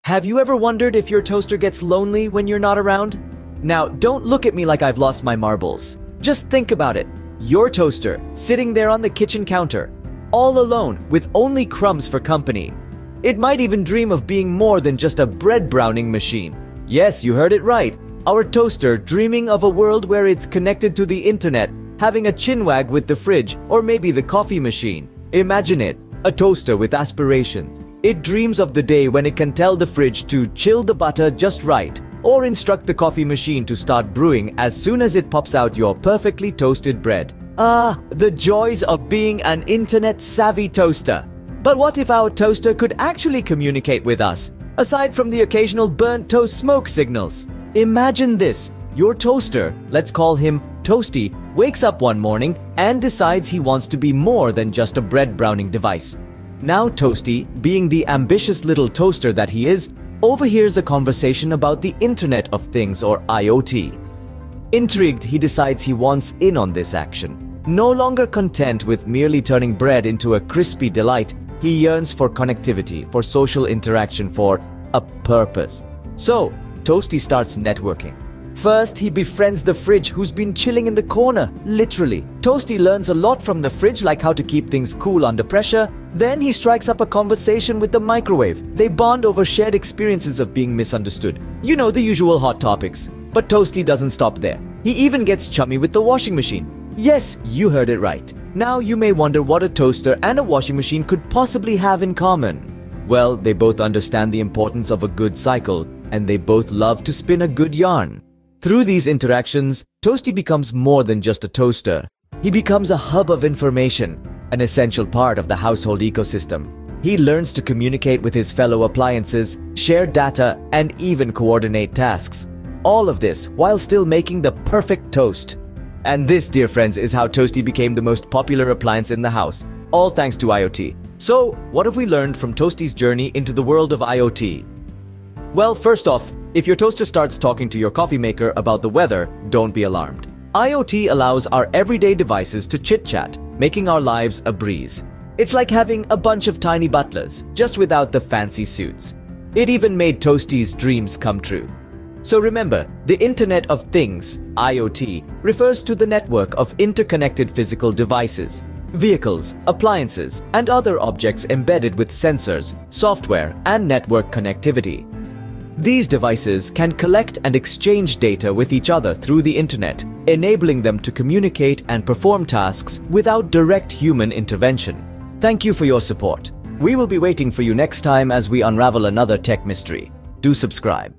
Have you ever wondered if your toaster gets lonely when you're not around? Now, don't look at me like I've lost my marbles. Just think about it. Your toaster, sitting there on the kitchen counter, all alone, with only crumbs for company. It might even dream of being more than just a bread browning machine. Yes, you heard it right. Our toaster dreaming of a world where it's connected to the internet, having a chinwag with the fridge, or maybe the coffee machine. Imagine it, a toaster with aspirations. It dreams of the day when it can tell the fridge to chill the butter just right, or instruct the coffee machine to start brewing as soon as it pops out your perfectly toasted bread. Ah, the joys of being an internet-savvy toaster. But what if our toaster could actually communicate with us, aside from the occasional burnt toast smoke signals? Imagine this. Your toaster, let's call him Toasty, wakes up one morning and decides he wants to be more than just a bread browning device. Now Toasty, being the ambitious little toaster that he is, overhears a conversation about the Internet of Things, or IoT. Intrigued, he decides he wants in on this action. No longer content with merely turning bread into a crispy delight, he yearns for connectivity, for social interaction, for a purpose. So, Toasty starts networking. First, he befriends the fridge who's been chilling in the corner, literally. Toasty learns a lot from the fridge, like how to keep things cool under pressure. Then he strikes up a conversation with the microwave. They bond over shared experiences of being misunderstood. You know, the usual hot topics. But Toasty doesn't stop there. He even gets chummy with the washing machine. Yes, you heard it right. Now you may wonder what a toaster and a washing machine could possibly have in common. Well, they both understand the importance of a good cycle, and they both love to spin a good yarn. Through these interactions, Toasty becomes more than just a toaster. He becomes a hub of information, an essential part of the household ecosystem. He learns to communicate with his fellow appliances, share data, and even coordinate tasks. All of this while still making the perfect toast. And this, dear friends, is how Toasty became the most popular appliance in the house, all thanks to IoT. So, what have we learned from Toasty's journey into the world of IoT? Well, first off, if your toaster starts talking to your coffee maker about the weather, don't be alarmed. IoT allows our everyday devices to chit-chat, making our lives a breeze. It's like having a bunch of tiny butlers, just without the fancy suits. It even made Toasty's dreams come true. So remember, the Internet of Things, IoT, refers to the network of interconnected physical devices, vehicles, appliances, and other objects embedded with sensors, software, and network connectivity. These devices can collect and exchange data with each other through the internet, enabling them to communicate and perform tasks without direct human intervention. Thank you for your support. We will be waiting for you next time as we unravel another tech mystery. Do subscribe.